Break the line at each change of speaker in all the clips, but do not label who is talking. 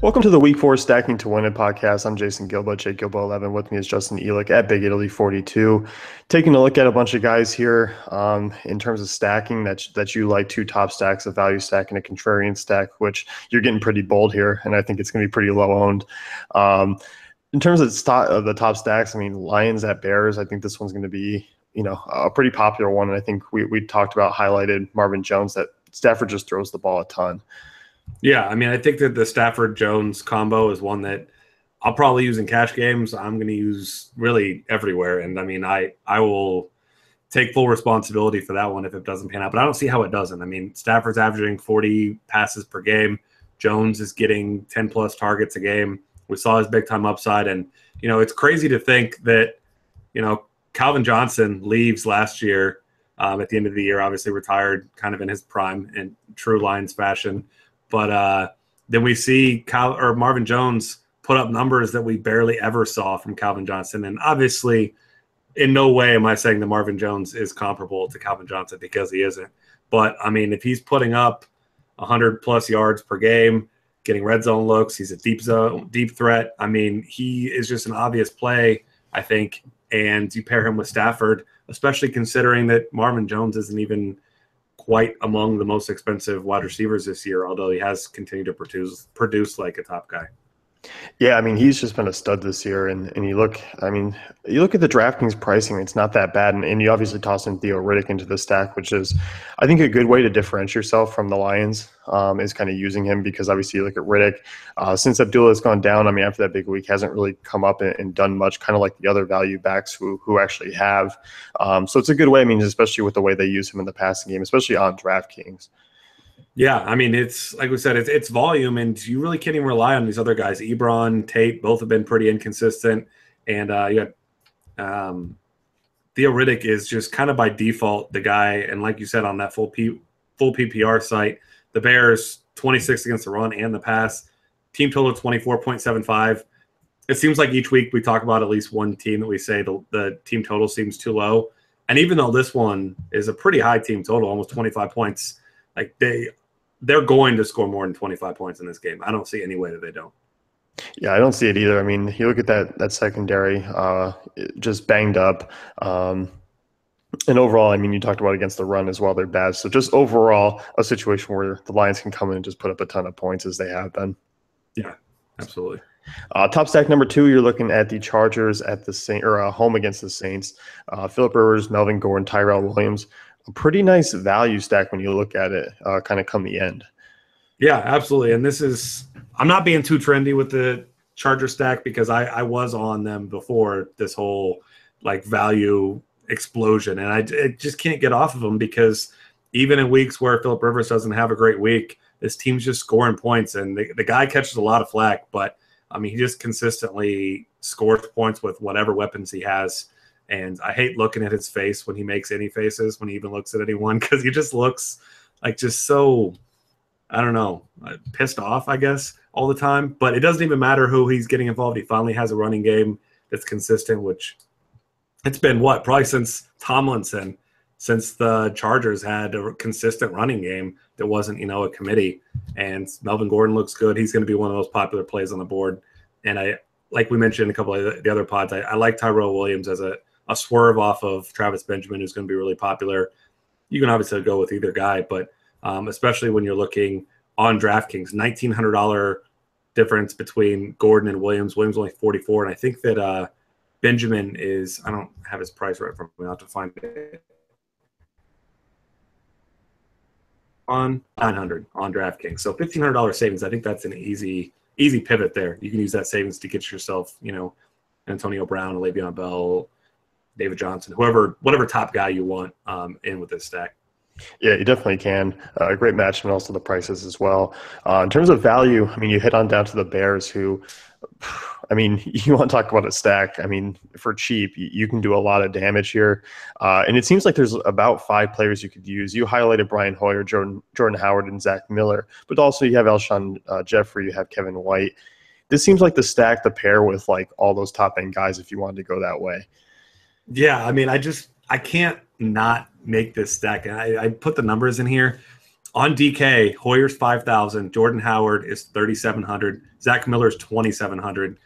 Welcome to the Week 4 Stacking to Win It podcast. I'm Jason Gilbo, Jake Gilbo 11. With me is Justin Elick at Big Italy 42. Taking a look at a bunch of guys here in terms of stacking that you like, two top stacks, a value stack and a contrarian stack, which you're getting pretty bold here, and I think it's going to be pretty low owned. In terms of the top stacks, I mean, Lions at Bears, I think this one's going to be, a pretty popular one. And I think we talked about, highlighted Marvin Jones, that Stafford just throws the ball a ton.
Yeah, I mean, I think that the Stafford-Jones combo is one that I'll probably use in cash games. I'm going to use really everywhere. And, I mean, I will take full responsibility for that one if it doesn't pan out. But I don't see how it doesn't. I mean, Stafford's averaging 40 passes per game. Jones is getting 10-plus targets a game. We saw his big-time upside. And, it's crazy to think that, Calvin Johnson leaves last year at the end of the year, obviously retired kind of in his prime in true Lions fashion. But then we see Marvin Jones put up numbers that we barely ever saw from Calvin Johnson. And obviously, in no way am I saying that Marvin Jones is comparable to Calvin Johnson, because he isn't. But, I mean, if he's putting up 100-plus yards per game, getting red zone looks, he's a deep threat. I mean, he is just an obvious play, I think. And you pair him with Stafford, especially considering that Marvin Jones isn't even quite among the most expensive wide receivers this year, although he has continued to produce like a top guy.
Yeah, I mean, he's just been a stud this year. And you look at the DraftKings pricing, it's not that bad. And you obviously toss in Theo Riddick into the stack, which is, I think, a good way to differentiate yourself from the Lions, is kind of using him, because obviously you look at Riddick. Since Abdullah has gone down, I mean, after that big week, hasn't really come up and done much, kind of like the other value backs who actually have. So it's a good way, I mean, especially with the way they use him in the passing game, especially on DraftKings.
Yeah, I mean, it's like we said, it's volume, and you really can't even rely on these other guys. Ebron, Tate, both have been pretty inconsistent, and you got Theo Riddick is just kind of by default the guy. And like you said, on that full PPR site, the Bears 26 against the run and the pass, team total 24.75. It seems like each week we talk about at least one team that we say the team total seems too low, and even though this one is a pretty high team total, almost 25 points, like they're going to score more than 25 points in this game. I don't see any way that they don't.
Yeah, I don't see it either. I mean, you look at that secondary, just banged up. And overall, I mean, you talked about against the run as well, they're bad. So just overall, a situation where the Lions can come in and just put up a ton of points as they have been.
Yeah, absolutely.
Top stack number 2, you're looking at the Chargers at the Saints, or home against the Saints. Phillip Rivers, Melvin Gordon, Tyrell Williams. A pretty nice value stack when you look at it kind of come the end.
Yeah, absolutely. And I'm not being too trendy with the Charger stack, because I was on them before this whole like value explosion. And I just can't get off of them, because even in weeks where Phillip Rivers doesn't have a great week, this team's just scoring points. And the guy catches a lot of flack, but I mean, he just consistently scores points with whatever weapons he has. And I hate looking at his face when he makes any faces, when he even looks at anyone, because he just looks like just so, I don't know, pissed off, I guess, all the time. But it doesn't even matter who he's getting involved. He finally has a running game that's consistent, which it's been probably since Tomlinson, since the Chargers had a consistent running game that wasn't, a committee. And Melvin Gordon looks good. He's going to be one of the most popular plays on the board. And like we mentioned in a couple of the other pods, I like Tyrell Williams as a swerve off of Travis Benjamin, who's going to be really popular. You can obviously go with either guy, but especially when you're looking on DraftKings, $1,900 difference between Gordon and Williams. Williams only 44, and I think that Benjamin is, I don't have his price right from me. I'll have to find it. On $900 on DraftKings. So $1,500 savings. I think that's an easy pivot there. You can use that savings to get yourself, Antonio Brown, Le'Veon Bell, David Johnson, whatever top guy you want in with this stack.
Yeah, you definitely can. A great match, and also the prices as well. In terms of value, I mean, you hit on down to the Bears, who, I mean, you want to talk about a stack. I mean, for cheap, you can do a lot of damage here. And it seems like there's about 5 players you could use. You highlighted Brian Hoyer, Jordan Howard, and Zach Miller, but also you have Alshon Jeffrey, you have Kevin White. This seems like the stack to pair with like all those top end guys if you wanted to go that way.
Yeah, I mean, I can't not make this stack. And I put the numbers in here. On DK, Hoyer's 5,000, Jordan Howard is 3,700, Zach Miller's 2,700.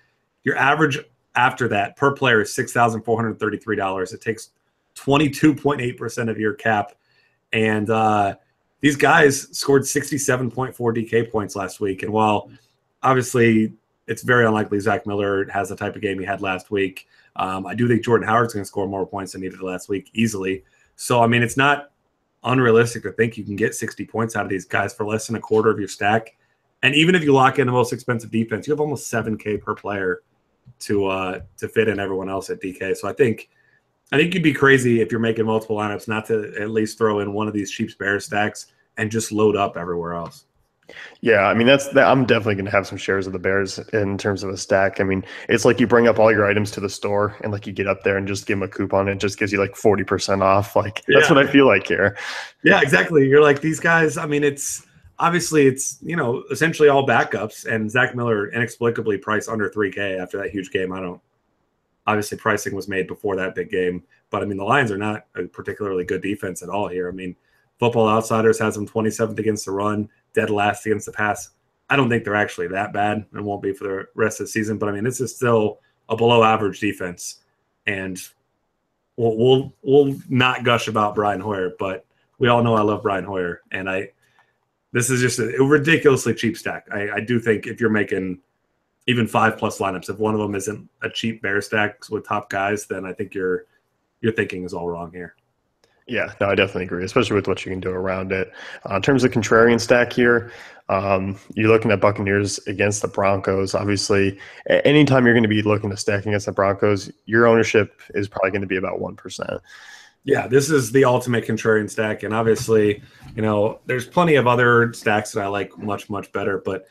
Your average after that per player is $6,433. It takes 22.8% of your cap. And these guys scored 67.4 DK points last week. And while obviously it's very unlikely Zach Miller has the type of game he had last week, I do think Jordan Howard's going to score more points than he did last week easily. So, I mean, it's not unrealistic to think you can get 60 points out of these guys for less than a quarter of your stack. And even if you lock in the most expensive defense, you have almost 7K per player to fit in everyone else at DK. So I think you'd be crazy if you're making multiple lineups not to at least throw in one of these cheap Bears stacks and just load up everywhere else.
Yeah, I mean I'm definitely going to have some shares of the Bears in terms of a stack. I mean, it's like you bring up all your items to the store and like you get up there and just give them a coupon. It just gives you like 40% off. Like that's what I feel like here.
Yeah, exactly. You're like these guys. I mean, it's obviously essentially all backups, and Zach Miller inexplicably priced under 3K after that huge game. Obviously pricing was made before that big game, but I mean the Lions are not a particularly good defense at all here. I mean, Football Outsiders has them 27th against the run, dead last against the pass. I don't think they're actually that bad and won't be for the rest of the season, but I mean this is still a below average defense, and we'll not gush about Brian Hoyer, but we all know I love Brian Hoyer, and this is just a ridiculously cheap stack. I do think if you're making even 5+ lineups, if one of them isn't a cheap bear stack with top guys, then I think your thinking is all wrong here.
Yeah, no, I definitely agree, especially with what you can do around it. In terms of contrarian stack here, you're looking at Buccaneers against the Broncos. Obviously, anytime you're going to be looking to stack against the Broncos, your ownership is probably going to be about 1%.
Yeah, this is the ultimate contrarian stack. And obviously, there's plenty of other stacks that I like much, much better. But,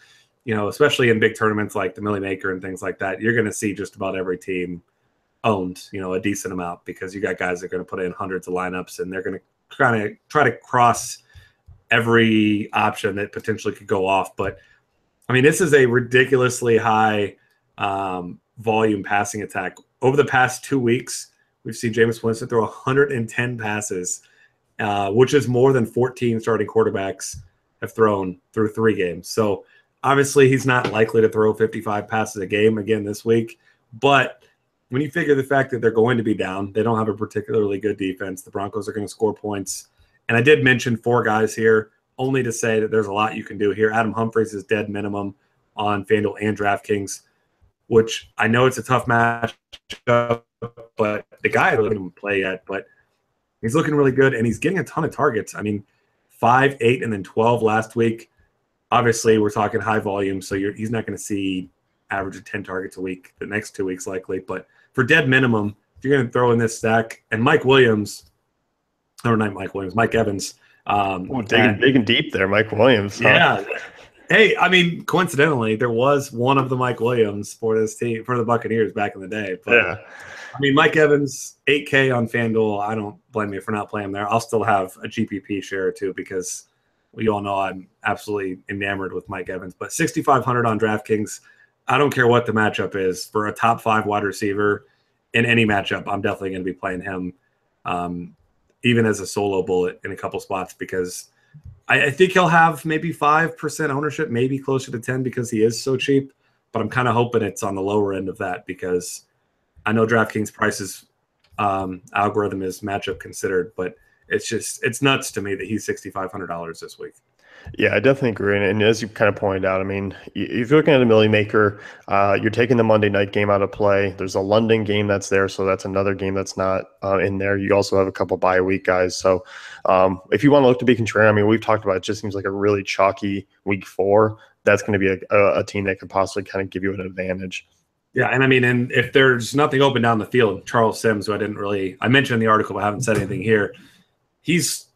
especially in big tournaments like the Millie Maker and things like that, you're going to see just about every team owned, a decent amount, because you got guys that are going to put in hundreds of lineups and they're going to kind of try to cross every option that potentially could go off. But I mean, this is a ridiculously high volume passing attack. Over the past 2 weeks, we've seen Jameis Winston throw 110 passes, which is more than 14 starting quarterbacks have thrown through 3 games. So obviously he's not likely to throw 55 passes a game again this week, but when you figure the fact that they're going to be down, they don't have a particularly good defense. The Broncos are going to score points. And I did mention 4 guys here, only to say that there's a lot you can do here. Adam Humphries is dead minimum on FanDuel and DraftKings, which I know it's a tough matchup, but the guy I don't even play yet, but he's looking really good, and he's getting a ton of targets. I mean, 5, 8, and then 12 last week. Obviously, we're talking high volume, so he's not going to see average of 10 targets a week the next 2 weeks likely, but for dead minimum, if you're going to throw in this stack, and Mike Evans.
Digging deep there, Mike Williams. Huh?
Yeah. Hey, I mean, coincidentally, there was one of the Mike Williams for this team, for the Buccaneers back in the day. But,
yeah.
I mean, Mike Evans, 8K on FanDuel. I don't blame you for not playing him there. I'll still have a GPP share or two because we all know I'm absolutely enamored with Mike Evans. But 6,500 on DraftKings. I don't care what the matchup is. For a top 5 wide receiver in any matchup, I'm definitely going to be playing him, even as a solo bullet in a couple spots, because I think he'll have maybe 5% ownership, maybe closer to 10 because he is so cheap. But I'm kind of hoping it's on the lower end of that because I know DraftKings prices algorithm is matchup considered, but it's nuts to me that he's $6,500 this week.
Yeah, I definitely agree. And as you kind of pointed out, I mean, if you're looking at a Millie Maker, you're taking the Monday night game out of play. There's a London game that's there, so that's another game that's not in there. You also have a couple bye week guys. So if you want to look to be contrarian, I mean, we've talked about it just seems like a really chalky week 4. That's going to be a team that could possibly kind of give you an advantage.
Yeah, and I mean, and if there's nothing open down the field, Charles Sims, who I mentioned in the article, but I haven't said anything here, he's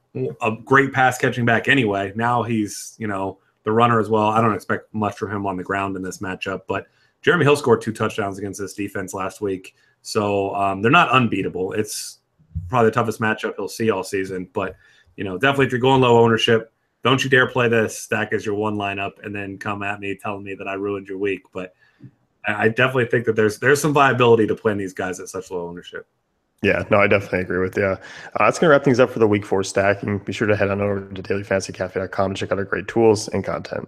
a great pass catching back anyway. Now he's, the runner as well. I don't expect much from him on the ground in this matchup, but Jeremy Hill scored 2 touchdowns against this defense last week. So they're not unbeatable. It's probably the toughest matchup he'll see all season, but definitely if you're going low ownership, don't you dare play this stack as your one lineup and then come at me telling me that I ruined your week. But I definitely think that there's some viability to playing these guys at such low ownership.
Yeah, no, I definitely agree with you. That's going to wrap things up for the week 4 stacking. Be sure to head on over to dailyfantasycafe.com and check out our great tools and content.